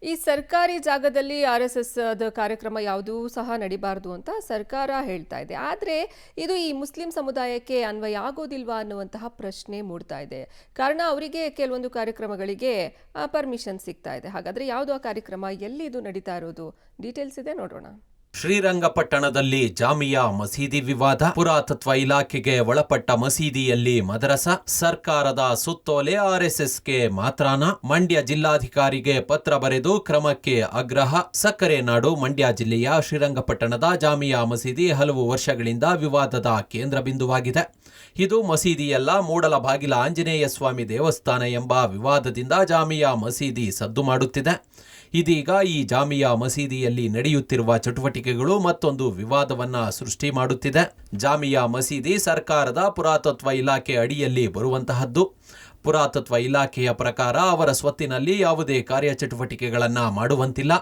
ಈ ಸರ್ಕಾರಿ ಜಾಗದಲ್ಲಿ RSS ಕಾರ್ಯಕ್ರಮ ಯಾವುದೂ ಸಹ ನಡಿಬಾರದು ಅಂತ ಸರ್ಕಾರ ಹೇಳ್ತಾ ಇದೆ. ಆದರೆ ಇದು ಈ ಮುಸ್ಲಿಂ ಸಮುದಾಯಕ್ಕೆ ಅನ್ವಯ ಆಗೋದಿಲ್ವಾ ಅನ್ನುವಂತಹ ಪ್ರಶ್ನೆ ಮೂಡ್ತಾ ಇದೆ. ಕಾರಣ ಅವರಿಗೆ ಕೆಲವೊಂದು ಕಾರ್ಯಕ್ರಮಗಳಿಗೆ ಪರ್ಮಿಷನ್ ಸಿಗ್ತಾ ಇದೆ. ಹಾಗಾದ್ರೆ ಯಾವುದು ಆ ಕಾರ್ಯಕ್ರಮ, ಎಲ್ಲಿ ಇದು ನಡೀತಾ ಇರೋದು, ಡೀಟೇಲ್ಸ್ ಇದೆ ನೋಡೋಣ. ಶ್ರೀರಂಗಪಟ್ಟಣದಲ್ಲಿ ಜಾಮಿಯಾ ಮಸೀದಿ ವಿವಾದ. ಪುರಾತತ್ವ ಇಲಾಖೆಗೆ ಒಳಪಟ್ಟ ಮಸೀದಿಯಲ್ಲಿ ಮದರಸ. ಸರ್ಕಾರದ ಸುತ್ತೋಲೆ RSSಗೆ ಮಾತ್ರಾನ. ಮಂಡ್ಯ ಜಿಲ್ಲಾಧಿಕಾರಿಗೆ ಪತ್ರ ಬರೆದು ಕ್ರಮಕ್ಕೆ ಆಗ್ರಹ. ಸಕ್ಕರೆ ನಾಡು ಮಂಡ್ಯ ಜಿಲ್ಲೆಯ ಶ್ರೀರಂಗಪಟ್ಟಣದ ಜಾಮಿಯಾ ಮಸೀದಿ ಹಲವು ವರ್ಷಗಳಿಂದ ವಿವಾದದ ಕೇಂದ್ರ ಬಿಂದುವಾಗಿದೆ. ಇದು ಮಸೀದಿಯಲ್ಲ, ಮೂಡಲಬಾಗಿಲ ಆಂಜನೇಯ ಸ್ವಾಮಿ ದೇವಸ್ಥಾನ ಎಂಬ ವಿವಾದದಿಂದ ಜಾಮಿಯಾ ಮಸೀದಿ ಸದ್ದು ಮಾಡುತ್ತಿದೆ. ಇದೀಗ ಈ ಜಾಮಿಯಾ ಮಸೀದಿಯಲ್ಲಿ ನಡೆಯುತ್ತಿರುವ ಚಟುವಟಿಕೆಗಳು ಮತ್ತೊಂದು ವಿವಾದವನ್ನ ಸೃಷ್ಟಿ ಮಾಡುತ್ತಿದೆ. ಜಾಮಿಯಾ ಮಸೀದಿ ಸರ್ಕಾರದ ಪುರಾತತ್ವ ಇಲಾಖೆ ಅಡಿಯಲ್ಲಿ ಬರುವಂತಹದ್ದು. ಪುರಾತತ್ವ ಇಲಾಖೆಯ ಪ್ರಕಾರ ಅವರ ಸ್ವತ್ತಿನಲ್ಲಿ ಯಾವುದೇ ಕಾರ್ಯಚಟುವಟಿಕೆಗಳನ್ನ ಮಾಡುವಂತಿಲ್ಲ.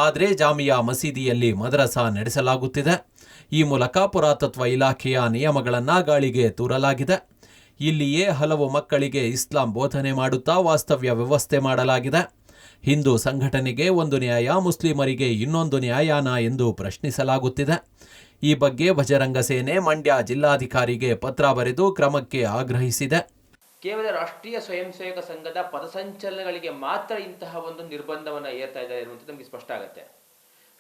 ಆದರೆ ಜಾಮಿಯಾ ಮಸೀದಿಯಲ್ಲಿ ಮದರಸ ನಡೆಸಲಾಗುತ್ತಿದೆ. ಈ ಮೂಲಕ ಪುರಾತತ್ವ ಇಲಾಖೆಯ ನಿಯಮಗಳನ್ನು ಗಾಳಿಗೆ ತೂರಲಾಗಿದೆ. ಇಲ್ಲಿಯೇ ಹಲವು ಮಕ್ಕಳಿಗೆ ಇಸ್ಲಾಂ ಬೋಧನೆ ಮಾಡುತ್ತಾ ವಾಸ್ತವ್ಯ ವ್ಯವಸ್ಥೆ ಮಾಡಲಾಗಿದೆ. ಹಿಂದೂ ಸಂಘಟನೆಗೆ ಒಂದು ನ್ಯಾಯ, ಮುಸ್ಲಿಮರಿಗೆ ಇನ್ನೊಂದು ನ್ಯಾಯಾನ ಎಂದು ಪ್ರಶ್ನಿಸಲಾಗುತ್ತಿದೆ. ಈ ಬಗ್ಗೆ ಬಜರಂಗ ಸೇನೆ ಮಂಡ್ಯ ಜಿಲ್ಲಾಧಿಕಾರಿಗೆ ಪತ್ರ ಬರೆದು ಕ್ರಮಕ್ಕೆ ಆಗ್ರಹಿಸಿದೆ. ಕೇವಲ ರಾಷ್ಟ್ರೀಯ ಸ್ವಯಂ ಸೇವಕ ಸಂಘದ ಪಥಸಂಚಲನಗಳಿಗೆ ಮಾತ್ರ ಇಂತಹ ಒಂದು ನಿರ್ಬಂಧವನ್ನು ಏರ್ತಾ ಇದ್ದಾರೆ ಅನ್ನುವಂಥದ್ದು ನಮಗೆ ಸ್ಪಷ್ಟ ಆಗುತ್ತೆ.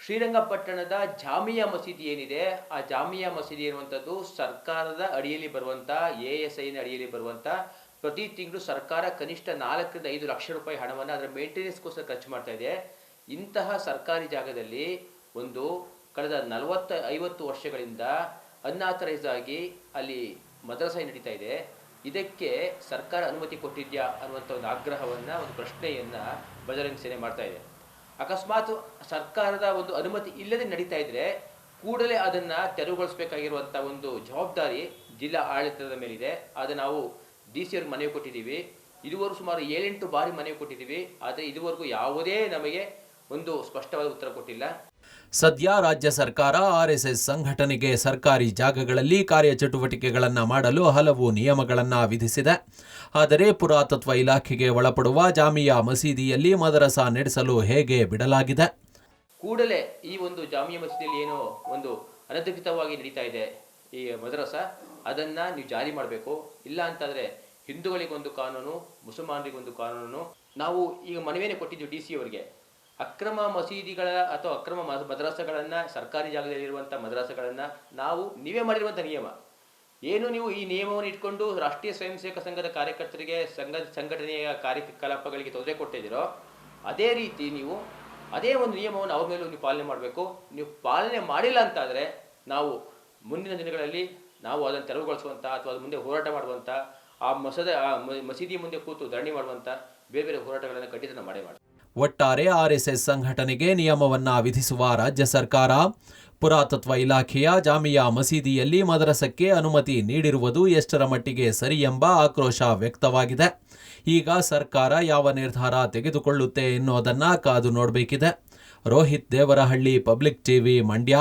ಶ್ರೀರಂಗಪಟ್ಟಣದ ಜಾಮಿಯಾ ಮಸೀದಿ ಏನಿದೆ, ಆ ಜಾಮಿಯಾ ಮಸೀದಿ ಎನ್ನುವಂಥದ್ದು ಸರ್ಕಾರದ ಅಡಿಯಲ್ಲಿ ಬರುವಂಥ ASIನ ಅಡಿಯಲ್ಲಿ ಬರುವಂಥ ಪ್ರತಿ ತಿಂಗಳು ಸರ್ಕಾರ ಕನಿಷ್ಠ 4 ರಿಂದ 5 ಲಕ್ಷ ರೂಪಾಯಿ ಹಣವನ್ನು ಅದರ ಮೇಂಟೆನೆನ್ಸ್ಗೋಸ್ಕರ ಖರ್ಚು ಮಾಡ್ತಾ ಇದೆ. ಇಂತಹ ಸರ್ಕಾರಿ ಜಾಗದಲ್ಲಿ ಒಂದು ಕಳೆದ 40-50 ವರ್ಷಗಳಿಂದ ಅನ್ಆಥರೈಸ್ ಆಗಿ ಅಲ್ಲಿ ಮದ್ರಸಾ ನಡೀತಾ ಇದೆ. ಇದಕ್ಕೆ ಸರ್ಕಾರ ಅನುಮತಿ ಕೊಟ್ಟಿದ್ಯಾ ಅನ್ನುವಂಥ ಒಂದು ಆಗ್ರಹವನ್ನು, ಒಂದು ಪ್ರಶ್ನೆಯನ್ನು ಬಜರಂಗ ಸೇನೆ ಮಾಡ್ತಾ ಇದೆ. ಅಕಸ್ಮಾತ್ ಸರ್ಕಾರದ ಒಂದು ಅನುಮತಿ ಇಲ್ಲದೆ ನಡೀತಾ ಇದ್ರೆ ಕೂಡಲೇ ಅದನ್ನು ತೆರವುಗೊಳಿಸಬೇಕಾಗಿರುವಂಥ ಒಂದು ಜವಾಬ್ದಾರಿ ಜಿಲ್ಲಾ ಆಡಳಿತದ ಮೇಲಿದೆ. ಅದು ನಾವು DC ಅವ್ರಿಗೆ ಮನವಿ ಕೊಟ್ಟಿದ್ದೀವಿ. ಇದುವರೆಗೂ ಸುಮಾರು 7-8 ಬಾರಿ ಮನವಿ ಕೊಟ್ಟಿದ್ದೀವಿ. ಆದರೆ ಇದುವರೆಗೂ ಯಾವುದೇ ನಮಗೆ ಒಂದು ಸ್ಪಷ್ಟವಾದ ಉತ್ತರ ಕೊಟ್ಟಿಲ್ಲ. ಸದ್ಯ ರಾಜ್ಯ ಸರ್ಕಾರ RSS ಸಂಘಟನೆಗೆ ಸರ್ಕಾರಿ ಜಾಗಗಳಲ್ಲಿ ಕಾರ್ಯಚಟುವಟಿಕೆಗಳನ್ನು ಮಾಡಲು ಹಲವು ನಿಯಮಗಳನ್ನು ವಿಧಿಸಿದೆ. ಆದರೆ ಪುರಾತತ್ವ ಇಲಾಖೆಗೆ ಒಳಪಡುವ ಜಾಮಿಯಾ ಮಸೀದಿಯಲ್ಲಿ ಮದರಸ ನಡೆಸಲು ಹೇಗೆ ಬಿಡಲಾಗಿದೆ? ಕೂಡಲೇ ಈ ಒಂದು ಜಾಮಿಯಾ ಮಸೀದಿಯಲ್ಲಿ ಏನೋ ಒಂದು ಅನಧಿಕೃತವಾಗಿ ನಡೀತಾ ಇದೆ ಈ ಮದರಸ, ಅದನ್ನು ನೀವು ಜಾರಿ ಮಾಡಬೇಕು. ಇಲ್ಲ ಅಂತಂದರೆ ಹಿಂದೂಗಳಿಗೊಂದು ಕಾನೂನು, ಮುಸಲ್ಮಾನರಿಗೊಂದು ಕಾನೂನು. ನಾವು ಈಗ ಮನವಿಯನ್ನು ಕೊಟ್ಟಿದ್ದೀವಿ DC ಅವರಿಗೆ. ಅಕ್ರಮ ಮಸೀದಿಗಳ ಅಥವಾ ಅಕ್ರಮ ಮದ್ರಸಗಳನ್ನು, ಸರ್ಕಾರಿ ಜಾಗದಲ್ಲಿರುವಂಥ ಮದ್ರಸಗಳನ್ನು ನೀವೇ ಮಾಡಿರುವಂಥ ನಿಯಮ ಏನು, ನೀವು ಈ ನಿಯಮವನ್ನು ಇಟ್ಕೊಂಡು ರಾಷ್ಟ್ರೀಯ ಸ್ವಯಂ ಸೇವಕ ಸಂಘದ ಕಾರ್ಯಕರ್ತರಿಗೆ ಸಂಘಟನೆಯ ಕಾರ್ಯಕಲಾಪಗಳಿಗೆ ತೊಂದರೆ ಕೊಟ್ಟಿದ್ದೀರೋ, ಅದೇ ರೀತಿ ನೀವು ಅದೇ ಒಂದು ನಿಯಮವನ್ನು ಅವ್ರ ಮೇಲೂ ನೀವು ಪಾಲನೆ ಮಾಡಬೇಕು. ನೀವು ಪಾಲನೆ ಮಾಡಿಲ್ಲ ಅಂತಾದರೆ ನಾವು ಮುಂದಿನ ದಿನಗಳಲ್ಲಿ ನಾವು ಅದನ್ನು ತೆರವುಗೊಳಿಸುವಂಥ ಅಥವಾ ಅದ್ರ ಮುಂದೆ ಹೋರಾಟ ಮಾಡುವಂಥ, ಆ ಮಸೀದಿ ಮುಂದೆ ಕೂತು ಧರಣಿ ಮಾಡುವಂಥ ಬೇರೆ ಬೇರೆ ಹೋರಾಟಗಳನ್ನು ಖಂಡಿತ ಮಾಡಿ. ಒಟ್ಟಾರೆ RSS ಸಂಘಟನೆಗೆ ನಿಯಮವನ್ನ ವಿಧಿಸುವ ರಾಜ್ಯ ಸರ್ಕಾರ ಪುರಾತತ್ವ ಇಲಾಖೆಯ ಜಾಮಿಯಾ ಮಸೀದಿಯಲ್ಲಿ ಮದರಸಕ್ಕೆ ಅನುಮತಿ ನೀಡಿರುವುದು ಎಷ್ಟರ ಮಟ್ಟಿಗೆ ಸರಿ ಎಂಬ ಆಕ್ರೋಶ ವ್ಯಕ್ತವಾಗಿದೆ. ಈಗ ಸರ್ಕಾರ ಯಾವ ನಿರ್ಧಾರ ತೆಗೆದುಕೊಳ್ಳುತ್ತೆ ಎನ್ನುವುದನ್ನು ಕಾದು ನೋಡಬೇಕಿದೆ. Rohith Devarahalli, public TV, Mandya.